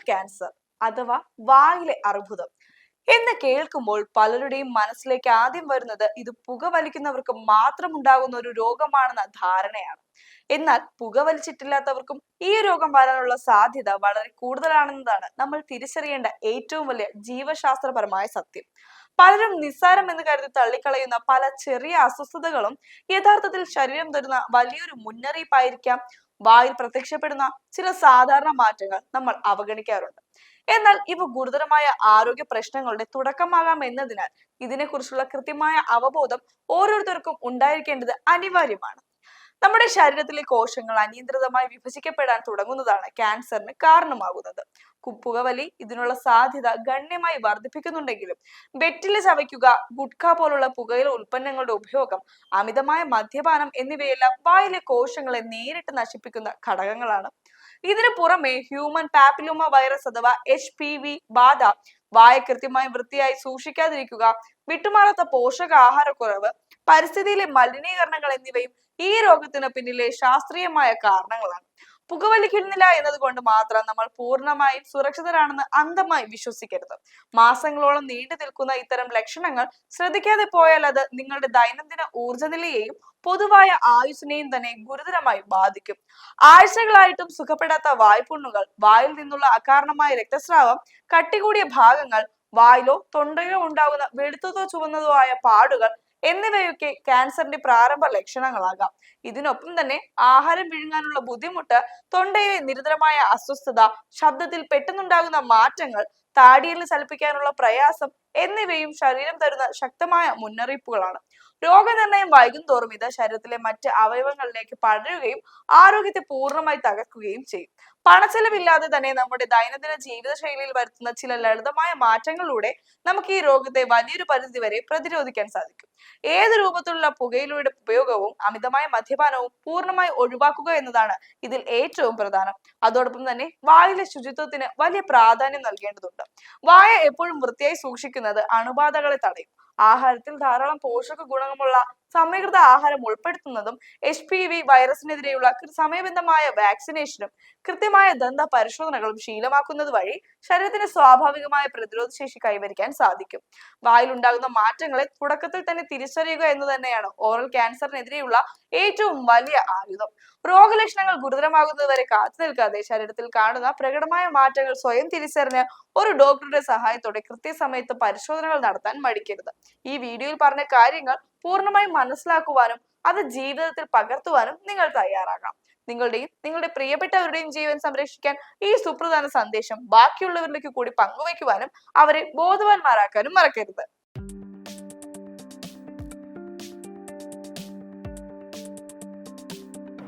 Cancer അഥവാ വായിലെ അർബുദം എന്ന് കേൾക്കുമ്പോൾ പലരുടെയും മനസ്സിലേക്ക് ആദ്യം വരുന്നത് ഇത് പുകവലിക്കുന്നവർക്ക് മാത്രം ഉണ്ടാകുന്ന ഒരു രോഗമാണെന്ന ധാരണയാണ്. എന്നാൽ പുകവലിച്ചിട്ടില്ലാത്തവർക്കും ഈ രോഗം വരാനുള്ള സാധ്യത വളരെ കൂടുതലാണെന്നതാണ് നമ്മൾ തിരിച്ചറിയേണ്ട ഏറ്റവും വലിയ ജീവശാസ്ത്രപരമായ സത്യം. പലരും നിസ്സാരം എന്ന് കരുതി തള്ളിക്കളയുന്ന പല ചെറിയ അസ്വസ്ഥതകളും യഥാർത്ഥത്തിൽ ശരീരം തരുന്ന വലിയൊരു മുന്നറിയിപ്പായിരിക്കാം. വായിൽ പ്രത്യക്ഷപ്പെടുന്ന ചില സാധാരണ മാറ്റങ്ങൾ നമ്മൾ അവഗണിക്കാറുണ്ട്. എന്നാൽ ഇവ ഗുരുതരമായ ആരോഗ്യ പ്രശ്നങ്ങളുടെ തുടക്കമാകാം എന്നതിനാൽ ഇതിനെക്കുറിച്ചുള്ള കൃത്യമായ അവബോധം ഓരോരുത്തർക്കും ഉണ്ടായിരിക്കേണ്ടത് അനിവാര്യമാണ്. നമ്മുടെ ശരീരത്തിലെ കോശങ്ങൾ അനിയന്ത്രിതമായി വിഭജിക്കപ്പെടാൻ തുടങ്ങുന്നതാണ് ക്യാൻസറിന് കാരണമാകുന്നത്. പുകവലി ഇതിനുള്ള സാധ്യത ഗണ്യമായി വർദ്ധിപ്പിക്കുന്നുണ്ടെങ്കിലും വെറ്റില ചവയ്ക്കുക, ഗുഡ്ക പോലുള്ള പുകയില ഉൽപ്പന്നങ്ങളുടെ ഉപയോഗം, അമിതമായ മദ്യപാനം എന്നിവയെല്ലാം വായിലെ കോശങ്ങളെ നേരിട്ട് നശിപ്പിക്കുന്ന ഘടകങ്ങളാണ്. ഇതിനു പുറമെ ഹ്യൂമൻ പാപ്പിലോമ വൈറസ് അഥവാ HPV ബാധ, വായ കൃത്യമായി വൃത്തിയായി സൂക്ഷിക്കാതിരിക്കുക, വിട്ടുമാറാത്ത പോഷകാഹാരക്കുറവ്, പരിസ്ഥിതിയിലെ മലിനീകരണങ്ങൾ എന്നിവയും ഈ രോഗത്തിന് പിന്നിലെ ശാസ്ത്രീയമായ കാരണങ്ങളാണ്. പുകവലിക്കുന്നില്ല എന്നതുകൊണ്ട് മാത്രം നമ്മൾ പൂർണ്ണമായും സുരക്ഷിതരാണെന്ന് അന്ധമായി വിശ്വസിക്കരുത്. മാസങ്ങളോളം നീണ്ടു നിൽക്കുന്ന ഇത്തരം ലക്ഷണങ്ങൾ ശ്രദ്ധിക്കാതെ പോയാൽ അത് നിങ്ങളുടെ ദൈനംദിന ഊർജ്ജനിലയെയും പൊതുവായ ആയുസ്സിനെയും തന്നെ ഗുരുതരമായി ബാധിക്കും. ആഴ്ചകളായിട്ടും സുഖപ്പെടാത്ത വായ്പുണ്ണുകൾ, വായിൽ നിന്നുള്ള അകാരണമായ രക്തസ്രാവം, കട്ടികൂടിയ ഭാഗങ്ങൾ, വായിലോ തൊണ്ടയിലോ ഉണ്ടാകുന്ന വെളുത്തതോ ചുവന്നതോ ആയ പാടുകൾ എന്നിവയൊക്കെ ക്യാൻസറിന്റെ പ്രാരംഭ ലക്ഷണങ്ങളാകാം. ഇതിനൊപ്പം തന്നെ ആഹാരം വിഴുങ്ങാനുള്ള ബുദ്ധിമുട്ട്, തൊണ്ടയിലെ നിരന്തരമായ അസ്വസ്ഥത, ശബ്ദത്തിൽ പെട്ടെന്നുണ്ടാകുന്ന മാറ്റങ്ങൾ, താടിയെല്ല് ചലിപ്പിക്കാനുള്ള പ്രയാസം എന്നിവയും ശരീരം തരുന്ന ശക്തമായ മുന്നറിയിപ്പുകളാണ്. രോഗനിർണയം വൈകുന്തോറും ഇത് ശരീരത്തിലെ മറ്റ് അവയവങ്ങളിലേക്ക് പടരുകയും ആരോഗ്യത്തെ പൂർണ്ണമായി തകർക്കുകയും ചെയ്യും. പണച്ചെലവില്ലാതെ തന്നെ നമ്മുടെ ദൈനംദിന ജീവിതശൈലിയിൽ വരുത്തുന്ന ചില ലളിതമായ മാറ്റങ്ങളിലൂടെ നമുക്ക് ഈ രോഗത്തെ വലിയൊരു പരിധി വരെ പ്രതിരോധിക്കാൻ സാധിക്കും. ഏത് രൂപത്തിലുള്ള പുകയിലയുടെ ഉപയോഗവും അമിതമായ മദ്യപാനവും പൂർണ്ണമായി ഒഴിവാക്കുക എന്നതാണ് ഇതിൽ ഏറ്റവും പ്രധാനം. അതോടൊപ്പം തന്നെ വായിലെ ശുചിത്വത്തിന് വലിയ പ്രാധാന്യം നൽകേണ്ടതുണ്ട്. വായ എപ്പോഴും വൃത്തിയായി സൂക്ഷിക്കുന്നത് അണുബാധകളെ തടയും. ആഹാരത്തിൽ ധാരാളം പോഷക ഗുണമുള്ള സമീകൃത ആഹാരം ഉൾപ്പെടുത്തുന്നതും HPV വൈറസിനെതിരെയുള്ള സമയബന്ധമായ വാക്സിനേഷനും കൃത്യമായ ദന്ത പരിശോധനകളും ശീലമാക്കുന്നത് വഴി ശരീരത്തിന് സ്വാഭാവികമായ പ്രതിരോധ ശേഷി കൈവരിക്കാൻ സാധിക്കും. വായിലുണ്ടാകുന്ന മാറ്റങ്ങളെ തുടക്കത്തിൽ തന്നെ തിരിച്ചറിയുക എന്ന് തന്നെയാണ് ഓറൽ ക്യാൻസറിനെതിരെയുള്ള ഏറ്റവും വലിയ ആയുധം. രോഗലക്ഷണങ്ങൾ ഗുരുതരമാകുന്നത് വരെ കാത്തു നിൽക്കാതെ ശരീരത്തിൽ കാണുന്ന പ്രകടമായ മാറ്റങ്ങൾ സ്വയം തിരിച്ചറിഞ്ഞ് ഒരു ഡോക്ടറുടെ സഹായത്തോടെ കൃത്യസമയത്ത് പരിശോധനകൾ നടത്താൻ മടിക്കരുത്. ഈ വീഡിയോയിൽ പറഞ്ഞ കാര്യങ്ങൾ പൂർണ്ണമായും മനസ്സിലാക്കുവാനും അത് ജീവിതത്തിൽ പകർത്തുവാനും നിങ്ങൾ തയ്യാറാകാം. നിങ്ങളുടെ പ്രിയപ്പെട്ടവരുടെയും ജീവൻ സംരക്ഷിക്കാൻ ഈ സുപ്രധാന സന്ദേശം ബാക്കിയുള്ളവരിലേക്ക് കൂടി പങ്കുവയ്ക്കുവാനും അവരെ ബോധവാന്മാരാക്കാനും മറക്കരുത്.